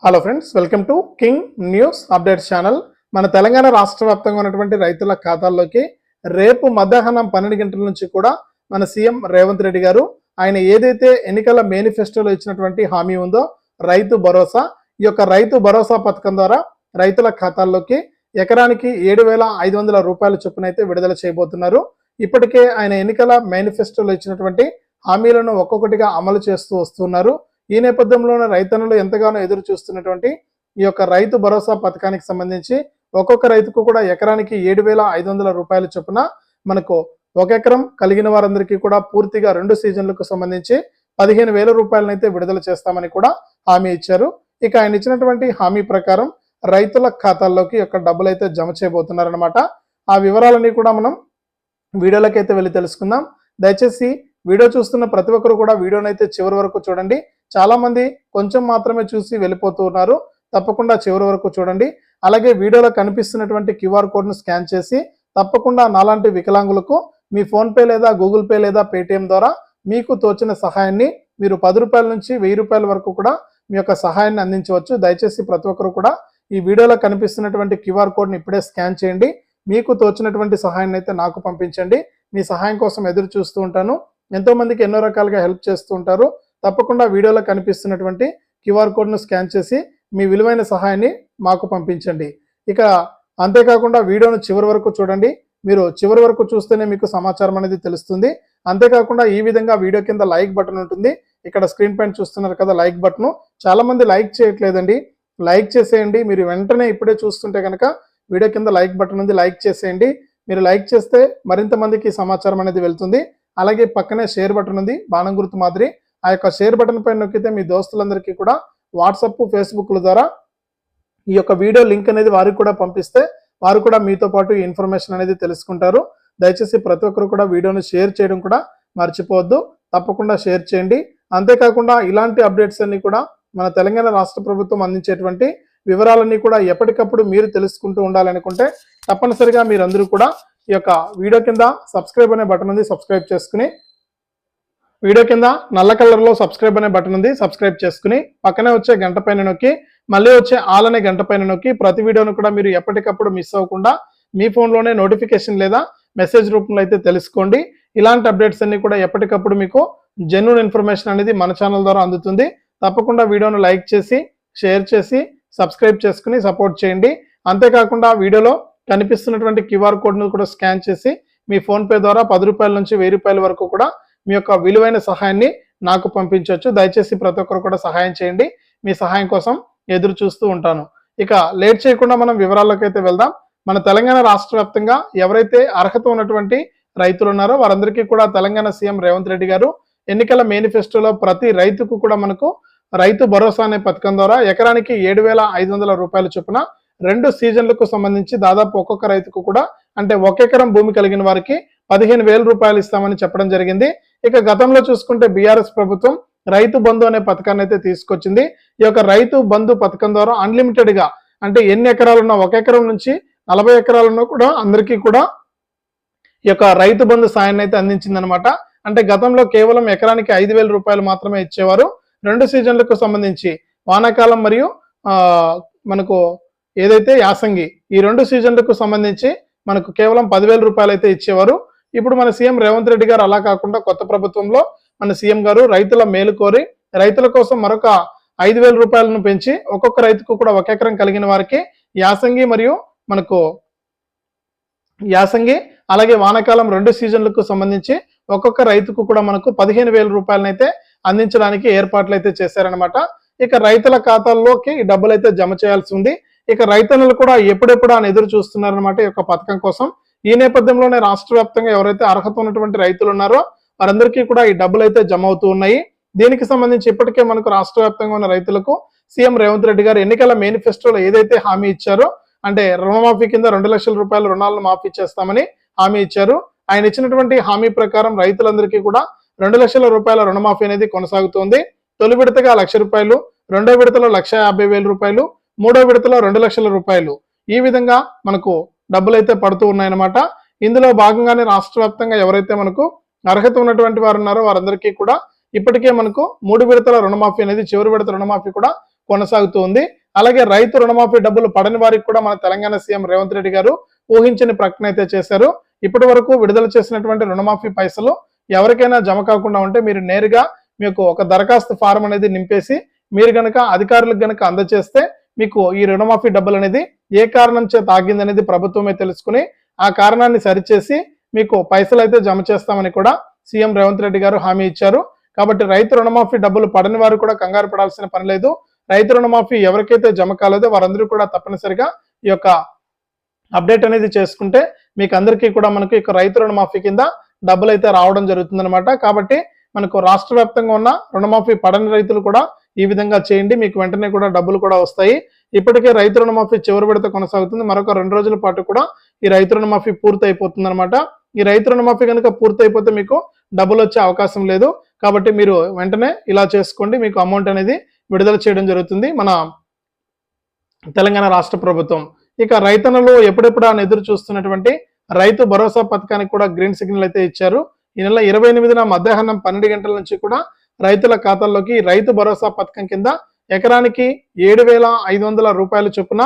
Hello friends, welcome to king news updates channel. మన తెలంగాణ రాష్ట్ర వ్యాప్తంగా ఉన్నటువంటి రైతుల ఖాతాల్లోకి రేపు మధ్యాహ్నం 12 గంటల నుంచి కూడా మన సీఎం రేవంత్ రెడ్డి గారు ఆయన ఏదైతే ఎన్నికల మేనిఫెస్టోలో ఇచ్చినటువంటి హామీ ఉందో రైతు భరోసా, ఈ యొక్క రైతు భరోసా పథకం ద్వారా రైతుల ఖాతాల్లోకి ఎకరానికి 7,500 రూపాయల చొప్పున అయితే విడుదల చేయబోతున్నారు. ఇప్పటికే ఆయన ఎన్నికల మేనిఫెస్టోలో ఇచ్చినటువంటి హామీలను ఒక్కొక్కటిగా అమలు చేస్తూ వస్తున్నారు. ఈ నేపథ్యంలోనే రైతన్నులు ఎంతగానో ఎదురు చూస్తున్నటువంటి ఈ యొక్క రైతు భరోసా పథకానికి సంబంధించి ఒక్కొక్క రైతుకు కూడా ఎకరానికి 7,500 రూపాయల చొప్పున మనకు ఒక ఎకరం కలిగిన వారందరికీ కూడా పూర్తిగా 2 సీజన్లకు సంబంధించి 15,000 రూపాయలనైతే విడుదల చేస్తామని కూడా హామీ ఇచ్చారు. ఇక ఆయన ఇచ్చినటువంటి హామీ ప్రకారం రైతుల ఖాతాల్లోకి యొక్క డబ్బులు అయితే జమ చేయబోతున్నారనమాట. ఆ వివరాలన్నీ కూడా మనం వీడియోలకైతే వెళ్ళి తెలుసుకుందాం. దయచేసి వీడియో చూస్తున్న ప్రతి ఒక్కరు కూడా వీడియోనైతే చివరి వరకు చూడండి. చాలా మంది కొంచెం మాత్రమే చూసి వెళ్ళిపోతూ ఉన్నారు. తప్పకుండా చివరి వరకు చూడండి. అలాగే వీడియోలో కనిపిస్తున్నటువంటి క్యూఆర్ కోడ్ను స్కాన్ చేసి తప్పకుండా నాలాంటి వికలాంగులకు మీ ఫోన్పే లేదా గూగుల్ పే లేదా పేటిఎం ద్వారా మీకు తోచిన సహాయాన్ని మీరు 10 రూపాయల నుంచి 1000 రూపాయల వరకు కూడా మీ యొక్క సహాయాన్ని అందించవచ్చు. దయచేసి ప్రతి ఒక్కరు కూడా ఈ వీడియోలో కనిపిస్తున్నటువంటి క్యూఆర్ కోడ్ని ఇప్పుడే స్కాన్ చేయండి. మీకు తోచినటువంటి సహాయాన్ని అయితే నాకు పంపించండి. మీ సహాయం కోసం ఎదురు చూస్తూ ఉంటాను. ఎంతో మందికి ఎన్నో రకాలుగా హెల్ప్ చేస్తూ ఉంటారు. తప్పకుండా వీడియోలో కనిపిస్తున్నటువంటి క్యూఆర్ కోడ్ను స్కాన్ చేసి మీ విలువైన సహాయాన్ని మాకు పంపించండి. ఇక అంతేకాకుండా వీడియోను చివరి వరకు చూడండి. మీరు చివరి వరకు చూస్తేనే మీకు సమాచారం అనేది తెలుస్తుంది. అంతేకాకుండా ఈ విధంగా వీడియో కింద లైక్ బటన్ ఉంటుంది. ఇక్కడ స్క్రీన్ పైన చూస్తున్నారు కదా లైక్ బటన్. చాలా మంది లైక్ చేయట్లేదండి. లైక్ చేసేయండి. మీరు వెంటనే ఇప్పుడే చూస్తుంటే కనుక వీడియో కింద లైక్ బటన్ ఉంది, లైక్ చేసేయండి. మీరు లైక్ చేస్తే మరింత మందికి సమాచారం అనేది వెళ్తుంది. అలాగే పక్కనే షేర్ బటన్ ఉంది, బాణం గుర్తు మాదిరి. ఆ యొక్క షేర్ బటన్ పైన నొక్కితే మీ దోస్తులందరికీ కూడా వాట్సాప్, ఫేస్బుక్ల ద్వారా ఈ యొక్క వీడియో లింక్ అనేది వారికి కూడా పంపిస్తే వారు కూడా మీతో పాటు ఈ ఇన్ఫర్మేషన్ అనేది తెలుసుకుంటారు. దయచేసి ప్రతి ఒక్కరు కూడా వీడియోను షేర్ చేయడం కూడా మర్చిపోవద్దు. తప్పకుండా షేర్ చేయండి. అంతేకాకుండా ఇలాంటి అప్డేట్స్ అన్ని కూడా మన తెలంగాణ రాష్ట్ర ప్రభుత్వం అందించేటువంటి వివరాలన్నీ కూడా ఎప్పటికప్పుడు మీరు తెలుసుకుంటూ ఉండాలనుకుంటే తప్పనిసరిగా మీరందరూ కూడా ఈ యొక్క వీడియో కింద సబ్స్క్రైబ్ అనే బటన్ ఉంది, సబ్స్క్రైబ్ చేసుకుని వీడియో కింద నల్ల కలర్లో సబ్స్క్రైబ్ అనే బటన్ ఉంది, సబ్స్క్రైబ్ చేసుకుని పక్కనే వచ్చే గంట పైన నొక్కి మళ్ళీ వచ్చే ఆల్ అనే గంట పైన నొక్కి ప్రతి వీడియోను కూడా మీరు ఎప్పటికప్పుడు మిస్ అవ్వకుండా మీ ఫోన్లోనే నోటిఫికేషన్ లేదా మెసేజ్ రూపంలో అయితే తెలుసుకోండి. ఇలాంటి అప్డేట్స్ అన్ని కూడా ఎప్పటికప్పుడు మీకు జెన్యూన్ ఇన్ఫర్మేషన్ అనేది మన ఛానల్ ద్వారా అందుతుంది. తప్పకుండా వీడియోను లైక్ చేసి షేర్ చేసి సబ్స్క్రైబ్ చేసుకుని సపోర్ట్ చేయండి. అంతేకాకుండా వీడియోలో కనిపిస్తున్నటువంటి క్యూఆర్ కోడ్ను కూడా స్కాన్ చేసి మీ ఫోన్పే ద్వారా 10 రూపాయల నుంచి 1000 రూపాయల వరకు కూడా మీ యొక్క విలువైన సహాయాన్ని నాకు పంపించవచ్చు. దయచేసి ప్రతి ఒక్కరు కూడా సహాయం చేయండి. మీ సహాయం కోసం ఎదురు చూస్తూ ఉంటాను. ఇక లేట్ చేయకుండా మనం వివరాల్లోకి అయితే వెళ్దాం. మన తెలంగాణ రాష్ట్ర వ్యాప్తంగా ఎవరైతే అర్హత ఉన్నటువంటి రైతులు ఉన్నారో వారందరికీ కూడా తెలంగాణ సీఎం రేవంత్ రెడ్డి గారు ఎన్నికల మేనిఫెస్టోలో ప్రతి రైతుకు కూడా మనకు రైతు భరోసా అనే పథకం ద్వారా ఎకరానికి 7,500 రూపాయల చొప్పున 2 సీజన్లకు సంబంధించి దాదాపు ఒక్కొక్క రైతుకు కూడా అంటే ఒక ఎకరం భూమి కలిగిన వారికి 15,000 రూపాయలు ఇస్తామని చెప్పడం జరిగింది. ఇక గతంలో చూసుకుంటే బీఆర్ఎస్ ప్రభుత్వం రైతు బంధు అనే పథకాన్ని అయితే తీసుకొచ్చింది. ఈ యొక్క రైతు బంధు పథకం ద్వారా అన్లిమిటెడ్ గా అంటే ఎన్ని ఎకరాలున్నా 1 ఎకరం నుంచి 40 ఎకరాలున్నా కూడా అందరికీ కూడా ఈ యొక్క రైతు బంధు సాయాన్ని అయితే అందించింది అనమాట. అంటే గతంలో కేవలం ఎకరానికి 5,000 రూపాయలు మాత్రమే ఇచ్చేవారు. 2 సీజన్లకు సంబంధించి వానాకాలం మరియు మనకు ఏదైతే యాసంగి ఈ 2 సీజన్లకు సంబంధించి మనకు కేవలం 10,000 రూపాయలు అయితే ఇచ్చేవారు. ఇప్పుడు మన సీఎం రేవంత్ రెడ్డి గారు అలా కాకుండా కొత్త ప్రభుత్వంలో మన సీఎం గారు రైతుల మేలు కోరి రైతుల కోసం మరొక 5,000 రూపాయలను పెంచి ఒక్కొక్క రైతుకు కూడా 1 ఎకరం కలిగిన వారికి యాసంగి మరియు మనకు యాసంగి అలాగే వానాకాలం 2 సీజన్లకు సంబంధించి ఒక్కొక్క రైతుకు కూడా మనకు 15,000 రూపాయలనైతే అందించడానికి ఏర్పాట్లు అయితే చేశారనమాట. ఇక రైతుల ఖాతాల్లోకి డబ్బులు అయితే జమ చేయాల్సి ఉంది. ఇక రైతన్నులు కూడా ఎప్పుడెప్పుడు అని ఎదురు చూస్తున్నారనమాట ఈ యొక్క పథకం కోసం. ఈ నేపథ్యంలోనే రాష్ట్ర వ్యాప్తంగా ఎవరైతే అర్హత ఉన్నటువంటి రైతులు ఉన్నారో వారందరికీ కూడా ఈ డబ్బులు అయితే జమ అవుతూ ఉన్నాయి. దీనికి సంబంధించి ఇప్పటికే మనకు రాష్ట్ర వ్యాప్తంగా ఉన్న రైతులకు సీఎం రేవంత్ రెడ్డి గారు ఎన్నికల మేనిఫెస్టోలో ఏదైతే హామీ ఇచ్చారో అంటే రుణమాఫీ కింద 2 లక్షల రూపాయల రుణాలను మాఫీ చేస్తామని హామీ ఇచ్చారు. ఆయన ఇచ్చినటువంటి హామీ ప్రకారం రైతులందరికీ కూడా 2 లక్షల రూపాయల రుణమాఫీ అనేది కొనసాగుతోంది. తొలి విడతగా 1,00,000 రూపాయలు, రెండో విడతలో 1,50,000 రూపాయలు, మూడో విడతలో 2 లక్షల రూపాయలు ఈ విధంగా మనకు డబ్బులు అయితే పడుతూ ఉన్నాయన్నమాట. ఇందులో భాగంగానే రాష్ట్ర వ్యాప్తంగా ఎవరైతే మనకు అర్హత ఉన్నటువంటి వారు ఉన్నారో వారందరికీ కూడా ఇప్పటికే మనకు 3 విడతల రుణమాఫీ అనేది చివరి విడత రుణమాఫీ కూడా కొనసాగుతూ ఉంది. అలాగే రైతు రుణమాఫీ డబ్బులు పడని వారికి కూడా మన తెలంగాణ సీఎం రేవంత్ రెడ్డి గారు ఊహించని ప్రకటన అయితే చేశారు. ఇప్పటి వరకు విడుదల చేసినటువంటి రుణమాఫీ పైసలు ఎవరికైనా జమ కాకుండా ఉంటే మీరు నేరుగా మీకు ఒక దరఖాస్తు ఫారం అనేది నింపేసి మీరు గనక అధికారులకు గనక అందజేస్తే మీకు ఈ రుణమాఫీ డబ్బులు అనేది ఏ కారణం చేత ఆగింది అనేది ప్రభుత్వమే తెలుసుకుని ఆ కారణాన్ని సరిచేసి మీకు పైసలు అయితే జమ చేస్తామని కూడా సీఎం రేవంత్ రెడ్డి గారు హామీ ఇచ్చారు. కాబట్టి రైతు రుణమాఫీ డబ్బులు పడని వారు కూడా కంగారు పడాల్సిన పని లేదు. రైతు రుణమాఫీ ఎవరికైతే జమ కాలేదో వారందరూ కూడా తప్పనిసరిగా ఈ యొక్క అప్డేట్ అనేది చేసుకుంటే మీకు అందరికీ కూడా మనకు ఇక రైతు రుణమాఫీ కింద డబ్బులు అయితే రావడం జరుగుతుందన్నమాట. కాబట్టి మనకు రాష్ట్ర వ్యాప్తంగా ఉన్న రుణమాఫీ పడని రైతులు కూడా ఈ విధంగా చేయండి, మీకు వెంటనే కూడా డబ్బులు కూడా వస్తాయి. ఇప్పటికే రైతు రుణమాఫీ చివరి విడత కొనసాగుతుంది. మరొక 2 రోజుల పాటు కూడా ఈ రైతు రుణమాఫీ పూర్తి అయిపోతుంది అనమాట. ఈ రైతు రుణమాఫీ కనుక పూర్తి అయిపోతే మీకు డబ్బులు వచ్చే అవకాశం లేదు. కాబట్టి మీరు వెంటనే ఇలా చేసుకోండి, మీకు అమౌంట్ అనేది విడుదల చేయడం జరుగుతుంది మన తెలంగాణ రాష్ట్ర ప్రభుత్వం. ఇక రైతన్నలు ఎప్పుడెప్పుడు అని ఎదురు చూస్తున్నటువంటి రైతు భరోసా పథకానికి కూడా గ్రీన్ సిగ్నల్ అయితే ఇచ్చారు. ఈ నెల 28న మధ్యాహ్నం 12 గంటల నుంచి కూడా రైతుల ఖాతాల్లోకి రైతు భరోసా పథకం కింద ఎకరానికి 7,500 రూపాయలు చొప్పున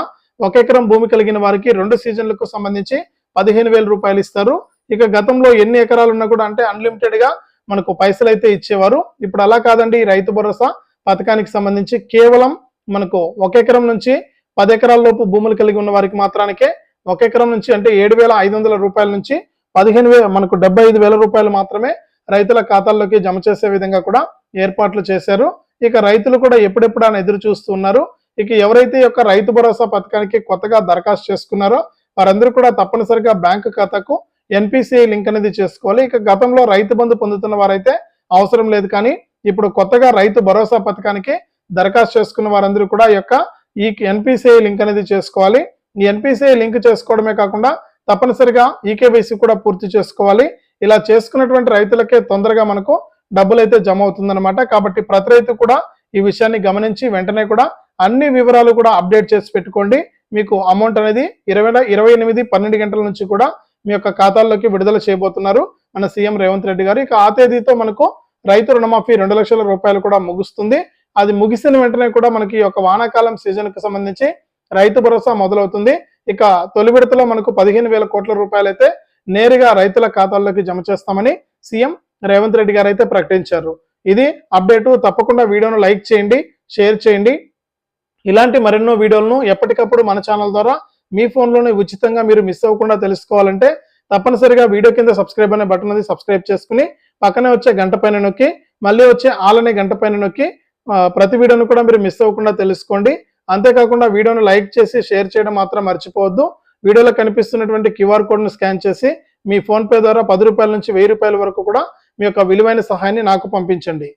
1 ఎకరం భూమి కలిగిన వారికి 2 సీజన్లకు సంబంధించి 15,000 రూపాయలు ఇస్తారు. ఇక గతంలో ఎన్ని ఎకరాలు ఉన్నా కూడా అంటే అన్లిమిటెడ్ గా మనకు పైసలు అయితే ఇచ్చేవారు. ఇప్పుడు అలా కాదండి. ఈ రైతు భరోసా పథకానికి సంబంధించి కేవలం మనకు 1 ఎకరం నుంచి 10 ఎకరాల లోపు భూములు కలిగి ఉన్న వారికి మాత్రానికే 1 ఎకరం నుంచి అంటే 7,500 రూపాయల నుంచి 15,000 మనకు 75,000 రూపాయలు మాత్రమే రైతుల ఖాతాల్లోకి జమ చేసే విధంగా కూడా ఏర్పాట్లు చేశారు. ఇక రైతులు కూడా ఎప్పుడెప్పుడు అని ఎదురు చూస్తున్నారు. ఇక ఎవరైతే యొక్క రైతు భరోసా పథకానికి కొత్తగా దరఖాస్తు చేసుకున్నారో వారందరూ కూడా తప్పనిసరిగా బ్యాంకు ఖాతాకు ఎన్పిసిఐ లింక్ అనేది చేసుకోవాలి. ఇక గతంలో రైతు బంధు పొందుతున్న వారైతే అవసరం లేదు, కానీ ఇప్పుడు కొత్తగా రైతు భరోసా పథకానికి దరఖాస్తు చేసుకున్న వారందరూ కూడా ఈ ఎన్పిసిఐ లింక్ అనేది చేసుకోవాలి. ఈ ఎన్పిసిఐ లింక్ చేసుకోవడమే కాకుండా తప్పనిసరిగా ఈకేవైసీ కూడా పూర్తి చేసుకోవాలి. ఇలా చేసుకున్నటువంటి రైతులకే తొందరగా మనకు డబ్బులు అయితే జమ అవుతుందన్నమాట. కాబట్టి ప్రతి రైతు కూడా ఈ విషయాన్ని గమనించి వెంటనే కూడా అన్ని వివరాలు కూడా అప్డేట్ చేసి పెట్టుకోండి. మీకు అమౌంట్ అనేది 28 గంటల నుంచి కూడా మీ యొక్క ఖాతాల్లోకి విడుదల చేయబోతున్నారు మన సీఎం రేవంత్ రెడ్డి గారు. ఇక ఆ తేదీతో మనకు రైతు రుణమాఫీ 2 లక్షల రూపాయలు కూడా ముగుస్తుంది. అది ముగిసిన వెంటనే కూడా మనకి ఒక వానాకాలం సీజన్ కు సంబంధించి రైతు భరోసా మొదలవుతుంది. ఇక తొలి విడతలో మనకు 15,000 కోట్ల రూపాయలు అయితే నేరుగా రైతుల ఖాతాల్లోకి జమ చేస్తామని సీఎం రేవంత్ రెడ్డి గారు అయితే ప్రకటించారు. ఇది అప్డేటు. తప్పకుండా వీడియోను లైక్ చేయండి, షేర్ చేయండి. ఇలాంటి మరెన్నో వీడియోలను ఎప్పటికప్పుడు మన ఛానల్ ద్వారా మీ ఫోన్లోనే ఉచితంగా మీరు మిస్ అవ్వకుండా తెలుసుకోవాలంటే తప్పనిసరిగా వీడియో కింద సబ్స్క్రైబ్ అనే బటన్ అనేది సబ్స్క్రైబ్ చేసుకుని పక్కనే వచ్చే గంట పైన నొక్కి మళ్ళీ వచ్చే ఆల్ అనే గంట పైన నొక్కి ప్రతి వీడియోను కూడా మీరు మిస్ అవ్వకుండా తెలుసుకోండి. అంతేకాకుండా వీడియోను లైక్ చేసి షేర్ చేయడం మాత్రం మర్చిపోవద్దు. వీడియోలో కనిపిస్తున్నటువంటి క్యూఆర్ కోడ్ను స్కాన్ చేసి మీ ఫోన్ పే ద్వారా 10 రూపాయల నుంచి 1000 రూపాయల వరకు కూడా మీ యొక్క విలువైన సహాయాన్ని నాకు పంపించండి.